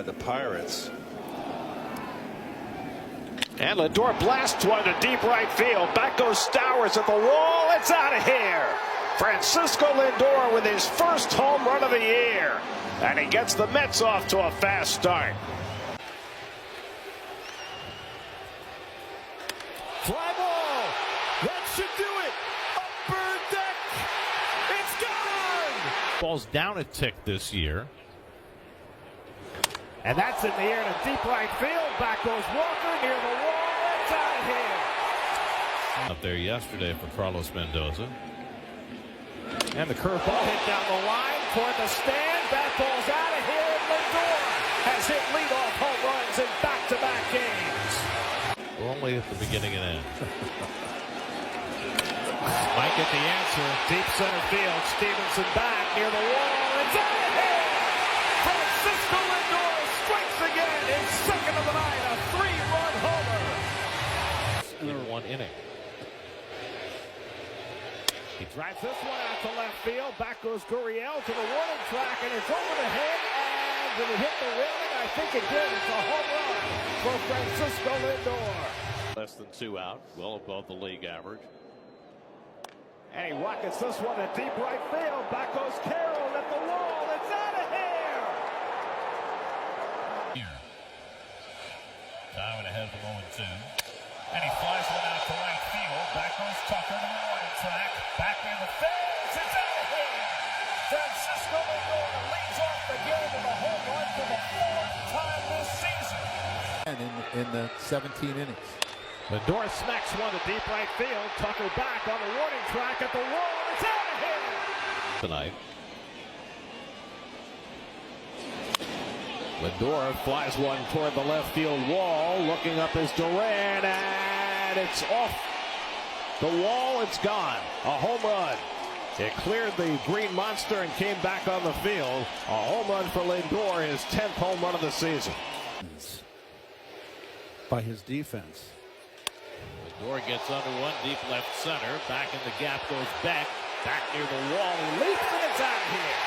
by the Pirates. And Lindor blasts one to deep right field. Back goes Stowers at the wall. It's out of here. Francisco Lindor with his first home run of the year. And he gets the Mets off to a fast start. Fly ball. That should do it. Upper deck. It's gone. Ball's down a tick this year. And that's in the air to deep right field. Back goes Walker near the wall. It's out of here. Out there yesterday for Carlos Mendoza. And the curveball hit down the line toward the stand. That ball's out of here. And Lindor has hit leadoff home runs in back-to-back games. Only at the beginning and end. Might get the answer. Deep center field. Stevenson back near the wall. It's out of here. Francisco Lindor strikes again in second of the night. A 3-run homer. In one inning. He drives this one out to left field. Back goes Gurriel to the warning track, and it's over the head. And did it hit the railing? I think it did. It's a home run for Francisco Lindor. Less than 2 out, well above the league average. And he rockets this one to deep right field. Back goes Carroll at the wall. It's out of here. Diamond ahead of the 0-2. And he flies one out to right field. Back goes Tucker to the warning track. Back near the fence. It's out of here. Francisco Lindor leads off the game with a home run for the 4th time this season. And in the 17 innings. Lindor smacks one to deep right field. Tucker back on the warning track at the wall. It's out of here. Tonight. Lindor flies one toward the left field wall. Looking up is Duran, and it's off the wall. It's gone. A home run. It cleared the green monster and came back on the field. A home run for Lindor, his 10th home run of the season. By his defense. Lindor gets under one, deep left center. Back in the gap goes Beck. Back near the wall. He leaps, and it's out of here.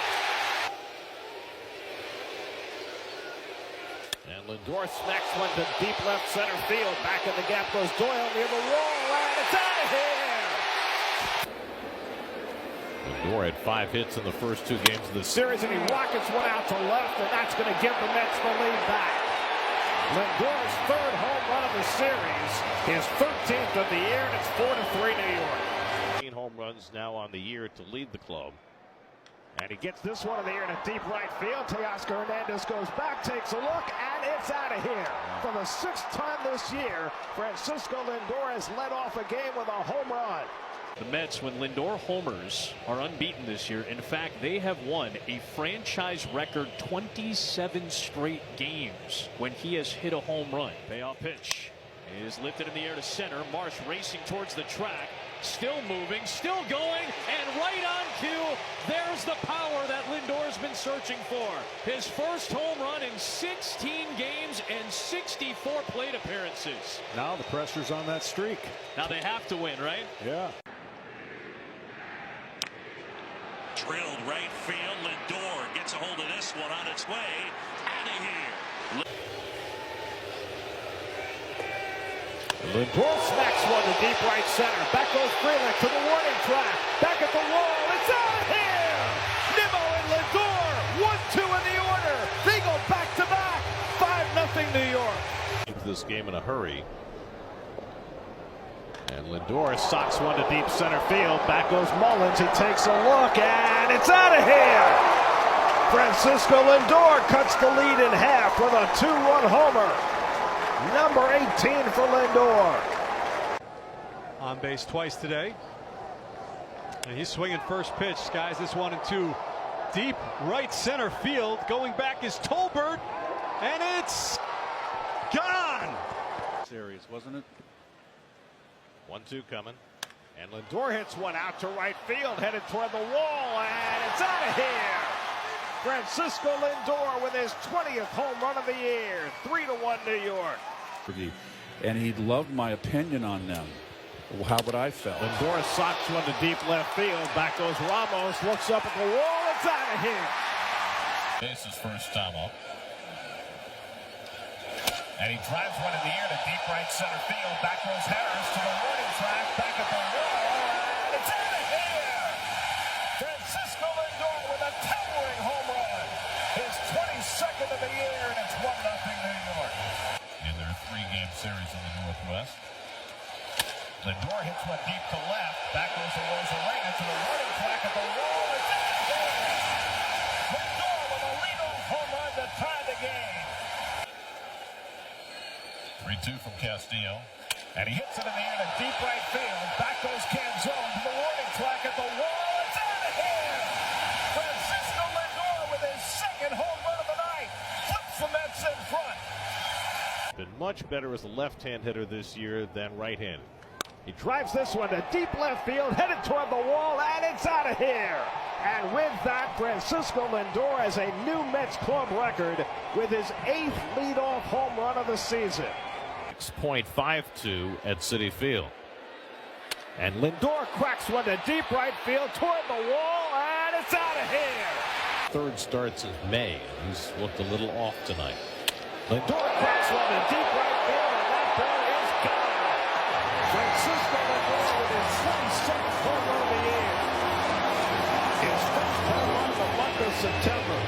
And Lindor smacks one to deep left center field. Back in the gap goes Doyle near the wall, and it's out of here. Lindor had 5 hits in the first 2 games of the Series, and he rockets one out to left, and that's going to give the Mets the lead back. Lindor's 3rd home run of the series, his 13th of the year, and it's 4-3 New York. 15 home runs now on the year to lead the club. And he gets this one in the air to deep right field. Teoscar Hernandez goes back, takes a look, and it's out of here. For the 6th time this year, Francisco Lindor has led off a game with a home run. The Mets, when Lindor homers, are unbeaten this year. In fact, they have won a franchise record 27 straight games when he has hit a home run. Payoff pitch is lifted in the air to center. Marsh racing towards the track. Still moving, still going, and right on cue, there's the power that Lindor's been searching for. His first home run in 16 games and 64 plate appearances. Now the pressure's on that streak. Now they have to win, right? Yeah. Drilled right field. Lindor gets a hold of this one on its way. Out of here. Lindor smacks one to deep right center. Back goes Freeland to the warning track. Back at the wall. It's out of here. Nimmo and Lindor, 1-2 in the order. They go back to back. 5-0 New York. Into this game in a hurry. And Lindor socks one to deep center field. Back goes Mullins. He takes a look, and it's out of here. Francisco Lindor cuts the lead in half with a 2-run homer. Number 18 for Lindor. On base twice today. And he's swinging first pitch. Skies this 1-2. Deep right center field. Going back is Tolbert. And it's gone. Series, wasn't it? 1-2 coming. And Lindor hits one out to right field, headed toward the wall, and it's out of here. Francisco Lindor with his 20th home run of the year. 3-1 New York. And he loved my opinion on them. How would I felt? Lindor socks one to deep left field. Back goes Ramos, looks up at the wall. It's out of here. This is first time up. And he drives one in the air to deep right center field. Back goes Harris to the warning track. Back at the wall. And it's out of here. Francisco Lindor with a towering home run. His 22nd of the year, and it's 1-0 New York. In their 3-game series in the Northwest. Lindor hits one deep to left. Back goes Arozarena to the warning track at the wall. It's out of here. Lindor with a leadoff home run to tie the game. 3-2 from Castillo. And he hits it in the air to deep right field. Back goes Canzone to the warning track at the wall. It's out of here. Francisco Lindor with his second home run of the night. Flips the Mets in front. Been much better as a left-hand hitter this year than right-handed. He drives this one to deep left field, headed toward the wall, and it's out of here. And with that, Francisco Lindor has a new Mets club record with his 8th leadoff home run of the season. 6.52 at Citi Field. And Lindor cracks one to deep right field toward the wall, and it's out of here. Third start since May. He's looked a little off tonight. Lindor cracks one to deep right field, and that ball is gone. Francisco Lindor with his 22nd home run of the year. His first home run of the month of September.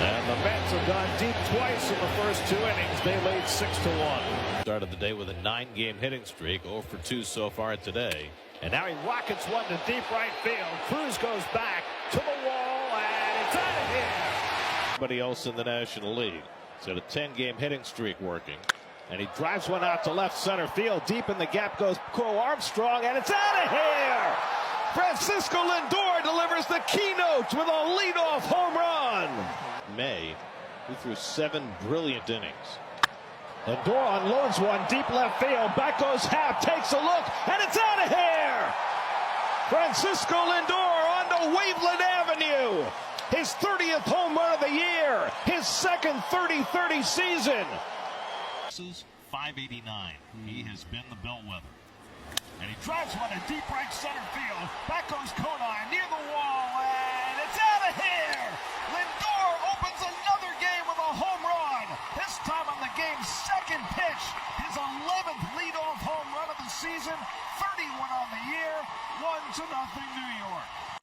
And the Mets have gone deep twice in the first 2 innings. They lead 6-1. Started the day with a 9-game hitting streak, 0 for 2 so far today. And now he rockets one to deep right field. Cruz goes back to the wall, and it's out of here. Everybody else in the National League. So the 10-game hitting streak working. And he drives one out to left center field. Deep in the gap goes Crow Armstrong, and it's out of here. Francisco Lindor delivers the keynote with a leadoff home run. May, he threw 7 brilliant innings. Lindor unloads one deep left field. Back goes Happ, takes a look, and it's out of here. Francisco Lindor on to Waveland Avenue. His 30th home run of the year. His second 30-30 season. 589. He has been the bellwether. And he drives one to deep right center field. Back goes Konine near the wall, and it's out of here.